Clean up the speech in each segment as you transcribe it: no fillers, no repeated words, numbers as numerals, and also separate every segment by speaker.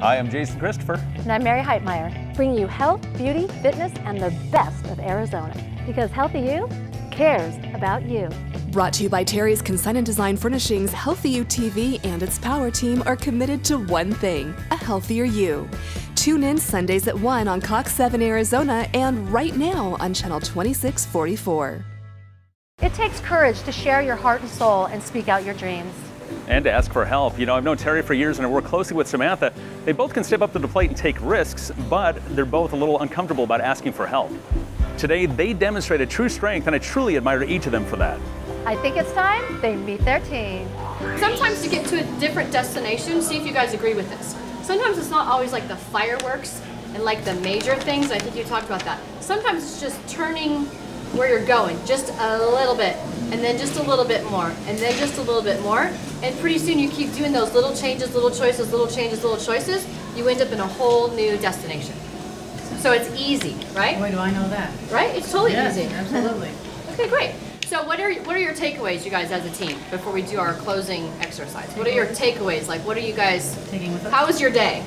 Speaker 1: Hi, I'm Jason Christopher.
Speaker 2: And I'm Mary Heitmeyer, bringing you health, beauty, fitness, and the best of Arizona. Because Healthy You cares about you.
Speaker 3: Brought to you by Terry's Consign and Design Furnishings, Healthy You TV and its power team are committed to one thing, a healthier you. Tune in Sundays at 1 on Cox 7 Arizona and right now on Channel 2644.
Speaker 2: It takes courage to share your heart and soul and speak out your dreams.
Speaker 1: And to ask for help. You know, I've known Terry for years and I work closely with Samantha. They both can step up to the plate and take risks, but they're both a little uncomfortable about asking for help. Today, they demonstrated true strength and I truly admire each of them for that.
Speaker 2: I think it's time they meet their team.
Speaker 4: Sometimes to get to a different destination, see if you guys agree with this. Sometimes it's not always like the fireworks and like the major things. I think you talked about that. Sometimes it's just turning where you're going just a little bit, and then just a little bit more, and then just a little bit more. And pretty soon you keep doing those little changes, little choices, little changes, little choices. You end up in a whole new destination. So it's easy, right?
Speaker 5: Boy, do I know that.
Speaker 4: Right? It's totally
Speaker 5: Yes,
Speaker 4: easy.
Speaker 5: absolutely.
Speaker 4: Okay, great. So what are your takeaways, you guys, as a team, before we do our closing exercise? What are your takeaways? Like, what are you guys
Speaker 5: Taking with us?
Speaker 4: How was your day?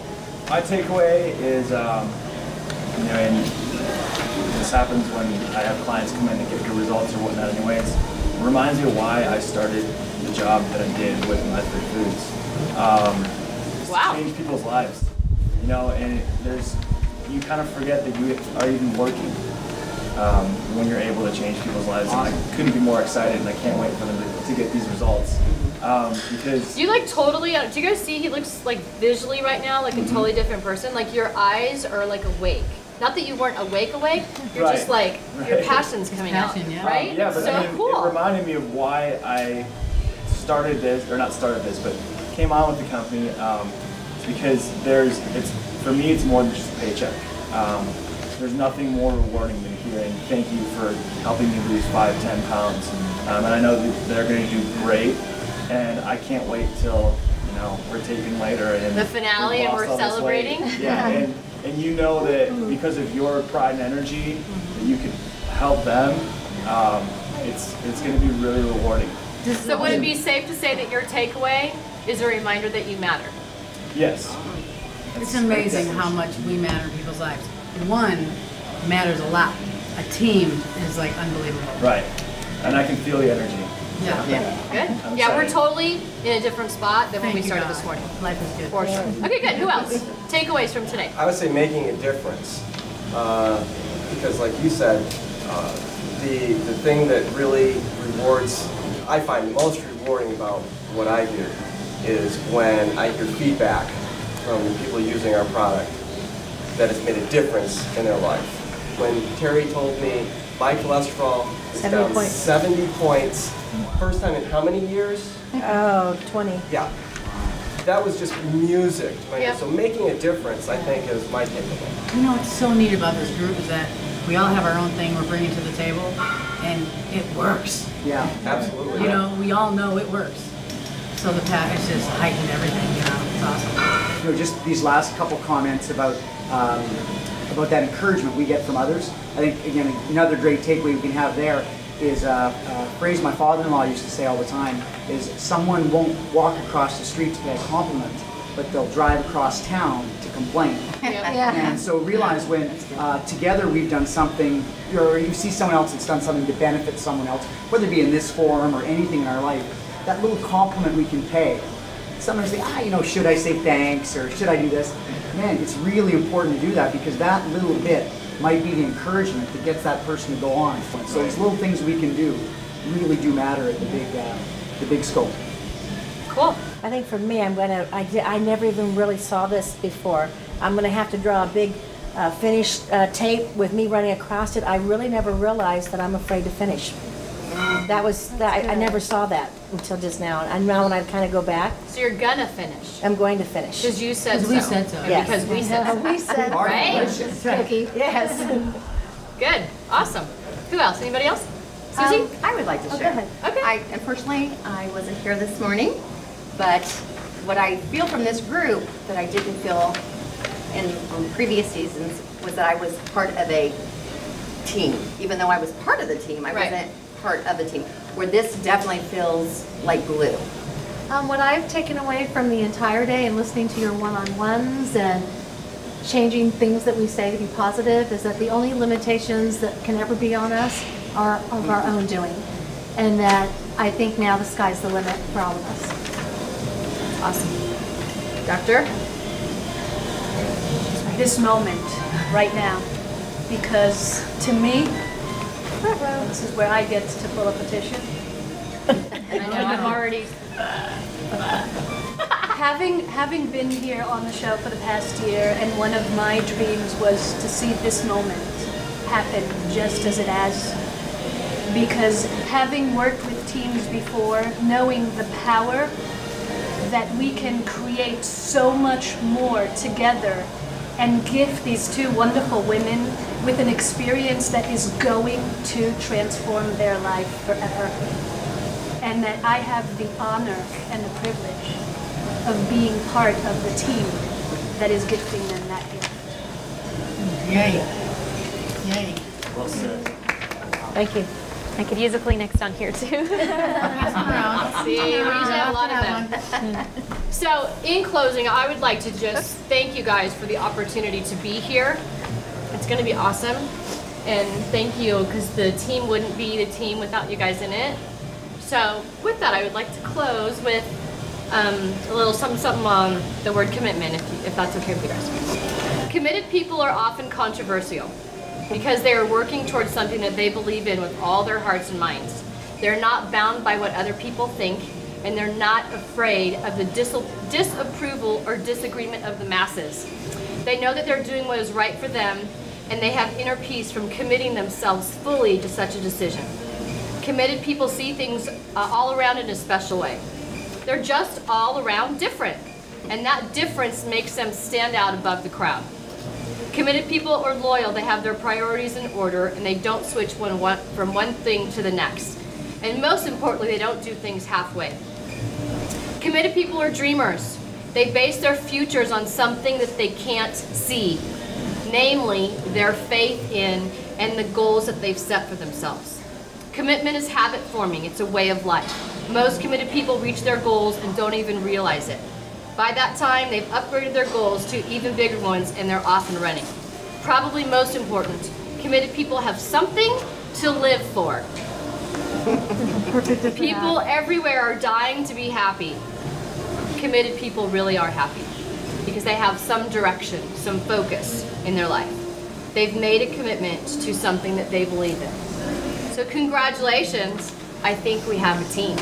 Speaker 6: My takeaway is, and this happens when I have clients come in and get good results or whatnot anyways. It reminds me of why I started the job that I did with My Three Foods.
Speaker 4: Wow.
Speaker 6: Change people's lives. You know, and you kind of forget that you are even working when you're able to change people's lives. And I couldn't be more excited and I can't wait for them to get these results. Because
Speaker 4: Do you like totally, do you guys see he looks like visually right now like a totally different person? Like your eyes are like awake. Not that you weren't awake, you're
Speaker 6: Right.
Speaker 4: just like, your
Speaker 6: Right.
Speaker 4: passion's coming
Speaker 5: Passion,
Speaker 4: out,
Speaker 5: yeah.
Speaker 4: right?
Speaker 6: Yeah, but
Speaker 4: so
Speaker 6: I mean,
Speaker 4: cool.
Speaker 6: it reminded me of why I started this, or not started this, but came on with the company because for me, it's more than just a paycheck. There's nothing more rewarding than hearing thank you for helping me lose 5-10 pounds. And I know that they're going to do great, and I can't wait till we're taping later and
Speaker 4: The finale and
Speaker 6: we've
Speaker 4: we're
Speaker 6: lost all this weight.
Speaker 4: celebrating.
Speaker 6: Yeah, and you know that because of your pride and energy, that you can help them. It's going to be really rewarding.
Speaker 4: So would it be safe to say that your takeaway is a reminder that you matter?
Speaker 6: Yes.
Speaker 5: It's amazing how much we matter in people's lives. One matters a lot. A team is like unbelievable.
Speaker 6: Right. And I can feel the energy.
Speaker 5: Yeah.
Speaker 4: Good?
Speaker 6: I'm
Speaker 4: Yeah, we're
Speaker 6: excited.
Speaker 4: totally in a different spot than when we
Speaker 5: Thank you,
Speaker 4: started
Speaker 5: God.
Speaker 4: this morning.
Speaker 5: Life is good.
Speaker 4: For sure. Okay, good. Who else? Takeaways from today.
Speaker 7: I would say making a difference, because like you said, the thing that really rewards, I find most rewarding about what I do is when I hear feedback from people using our product that has made a difference in their life. When Terry told me my cholesterol is
Speaker 2: 70
Speaker 7: down
Speaker 2: points.
Speaker 7: 70 points, first time in how many years?
Speaker 2: Oh, 20.
Speaker 7: Yeah. That was just music.
Speaker 4: Yeah.
Speaker 7: So making a difference, I think, is my takeaway.
Speaker 5: You know what's so neat about this group is that we all have our own thing we're bringing to the table, and it works.
Speaker 7: Yeah, absolutely.
Speaker 5: You know, we all know it works. So the package just heightened everything. It's awesome.
Speaker 8: You know, just these last couple comments about that encouragement we get from others. I think, again, another great takeaway we can have there is a phrase my father-in-law used to say all the time is someone won't walk across the street to get a compliment, but they'll drive across town to complain.
Speaker 2: Yeah.
Speaker 8: And so realize when together we've done something, or you see someone else that's done something to benefit someone else, whether it be in this forum or anything in our life, that little compliment we can pay. Sometimes say, should I say thanks or should I do this? Man, it's really important to do that because that little bit might be the encouragement that gets that person to go on. So these little things we can do really do matter at the big scope.
Speaker 4: Cool.
Speaker 9: I think for me, I never even really saw this before. I'm gonna have to draw a big finish tape with me running across it. I really never realized that I'm afraid to finish. I never saw that until just now. And now when I kind of go back,
Speaker 4: So you're gonna finish.
Speaker 9: I'm going to finish.
Speaker 4: Because you said so.
Speaker 5: We said so.
Speaker 4: And
Speaker 9: Yes.
Speaker 4: Because we said so.
Speaker 9: We said
Speaker 4: Right?
Speaker 9: Cookie. Yes.
Speaker 4: Good. Awesome. Who else? Anybody else? Susie?
Speaker 10: I would like to
Speaker 9: Oh,
Speaker 10: share.
Speaker 9: go ahead.
Speaker 4: Okay.
Speaker 10: Unfortunately, I wasn't here this morning, but what I feel from this group that I didn't feel in previous seasons was that I was part of a team. Even though I was part of the team, I
Speaker 4: Right.
Speaker 10: wasn't part of the team. Where this definitely feels like glue.
Speaker 2: What I've taken away from the entire day and listening to your one-on-ones and changing things that we say to be positive is that the only limitations that can ever be on us are of our own doing. And that I think now the sky's the limit for all of us.
Speaker 4: Awesome. Doctor?
Speaker 11: This moment, right now, because to me, this is where I get to pull a petition.
Speaker 4: I know I'm already...
Speaker 11: Having been here on the show for the past year, and one of my dreams was to see this moment happen just as it has. Because having worked with teams before, knowing the power that we can create so much more together and gift these two wonderful women with an experience that is going to transform their life forever. And that I have the honor and the privilege of being part of the team that is gifting them that gift.
Speaker 5: Yay. Yay.
Speaker 6: Well said.
Speaker 2: Thank you. I could use a Kleenex down here too.
Speaker 4: See, we usually have a lot of them. So, in closing, I would like to just thank you guys for the opportunity to be here. It's going to be awesome. And thank you, because the team wouldn't be the team without you guys in it. So, with that, I would like to close with a little something on the word commitment, if that's okay with you guys. Committed people are often controversial because they are working towards something that they believe in with all their hearts and minds. They're not bound by what other people think, and they're not afraid of the disapproval or disagreement of the masses. They know that they're doing what is right for them, and they have inner peace from committing themselves fully to such a decision. Committed people see things all around in a special way. They're just all around different, and that difference makes them stand out above the crowd. Committed people are loyal. They have their priorities in order, and they don't switch from one thing to the next. And most importantly, they don't do things halfway. Committed people are dreamers. They base their futures on something that they can't see, namely their faith in and the goals that they've set for themselves. Commitment is habit forming. It's a way of life. Most committed people reach their goals and don't even realize it. By that time, they've upgraded their goals to even bigger ones, and they're off and running. Probably most important, committed people have something to live for. People everywhere are dying to be happy. Committed people really are happy because they have some direction, some focus in their life. They've made a commitment to something that they believe in. So congratulations, I think we have a team.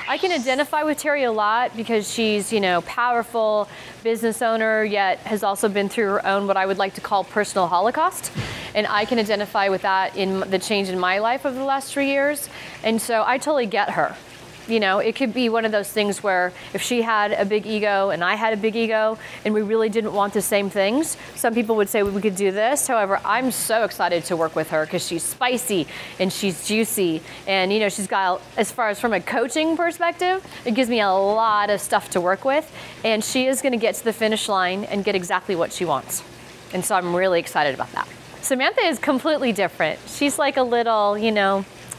Speaker 2: I can identify with Terry a lot because she's, powerful business owner, yet has also been through her own what I would like to call personal holocaust. And I can identify with that in the change in my life over the last 3 years. And so I totally get her. It could be one of those things where if she had a big ego and I had a big ego and we really didn't want the same things, some people would say we could do this. However, I'm so excited to work with her because she's spicy and she's juicy. And, she's got, as far as from a coaching perspective, it gives me a lot of stuff to work with. And she is going to get to the finish line and get exactly what she wants. And so I'm really excited about that. Samantha is completely different. She's like a little,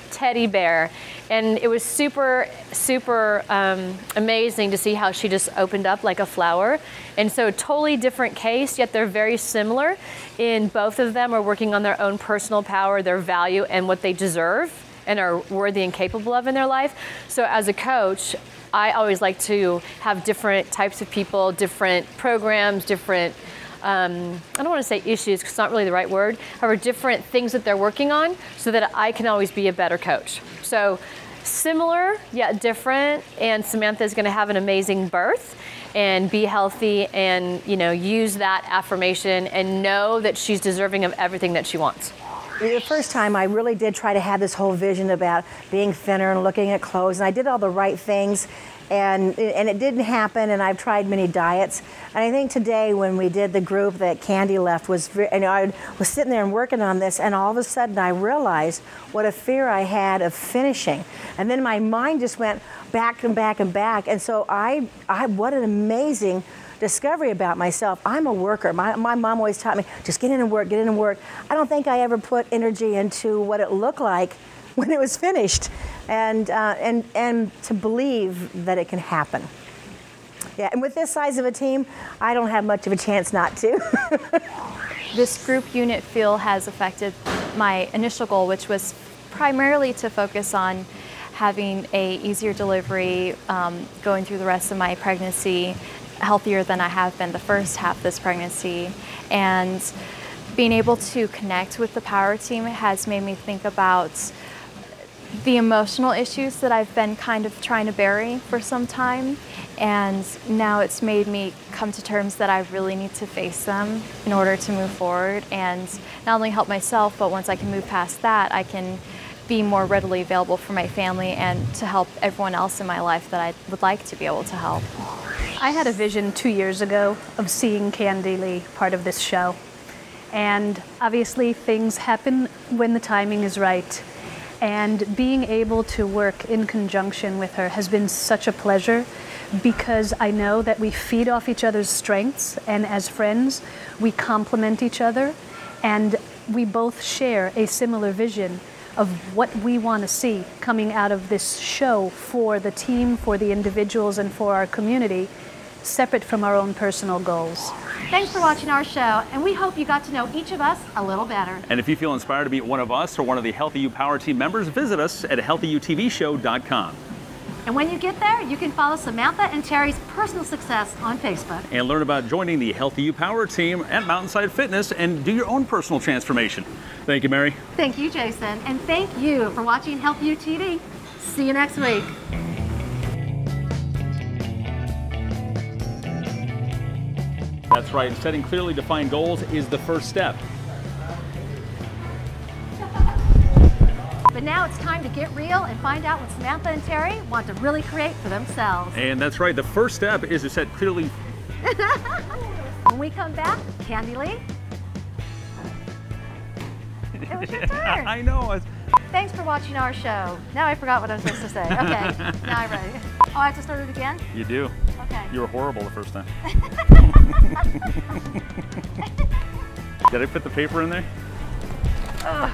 Speaker 2: teddy bear. And it was super, super amazing to see how she just opened up like a flower. And so totally different case, yet they're very similar in both of them are working on their own personal power, their value, and what they deserve and are worthy and capable of in their life. So as a coach, I always like to have different types of people, different programs, different I don't want to say issues because it's not really the right word, however, different things that they're working on so that I can always be a better coach. So similar yet different, and Samantha is going to have an amazing birth and be healthy and use that affirmation and know that she's deserving of everything that she wants.
Speaker 9: The first time I really did try to have this whole vision about being thinner and looking at clothes, and I did all the right things, and it didn't happen, and I've tried many diets. And I think today when we did the group that Candy left I was sitting there and working on this, and all of a sudden I realized what a fear I had of finishing. And then my mind just went back and back and back. And so what an amazing discovery about myself. I'm a worker. My mom always taught me, just get in and work, get in and work. I don't think I ever put energy into what it looked like when it was finished. and to believe that it can happen. Yeah, and with this size of a team, I don't have much of a chance not to.
Speaker 2: This group unit feel has affected my initial goal, which was primarily to focus on having a easier delivery, going through the rest of my pregnancy, healthier than I have been the first half of this pregnancy, and being able to connect with the Power Team has made me think about the emotional issues that I've been kind of trying to bury for some time, and now it's made me come to terms that I really need to face them in order to move forward and not only help myself, but once I can move past that, I can be more readily available for my family and to help everyone else in my life that I would like to be able to help.
Speaker 11: I had a vision 2 years ago of seeing Candy Lee part of this show. And obviously things happen when the timing is right. And being able to work in conjunction with her has been such a pleasure because I know that we feed off each other's strengths, and as friends, we complement each other, and we both share a similar vision of what we want to see coming out of this show for the team, for the individuals, and for our community, separate from our own personal goals.
Speaker 10: Thanks for watching our show, and we hope you got to know each of us a little better.
Speaker 1: And if you feel inspired to meet one of us or one of the Healthy You Power Team members, visit us at healthyutvshow.com.
Speaker 10: And when you get there, you can follow Samantha and Terry's personal success on Facebook.
Speaker 1: And learn about joining the Healthy You Power Team at Mountainside Fitness and do your own personal transformation. Thank you, Mary.
Speaker 10: Thank you, Jason. And thank you for watching Healthy You TV. See you next week.
Speaker 1: That's right, setting clearly defined goals is the first step.
Speaker 10: But now it's time to get real and find out what Samantha and Terry want to really create for themselves.
Speaker 1: And that's right, the first step is to set clearly.
Speaker 10: When we come back, Candy Lee, it was your turn.
Speaker 1: I know.
Speaker 10: Thanks for watching our show. Now I forgot what I was supposed to say. Okay, now I'm ready. Oh, I have to start it again?
Speaker 1: You do.
Speaker 10: Okay.
Speaker 1: You were horrible the first time. Did I put the paper in there?
Speaker 10: Ugh.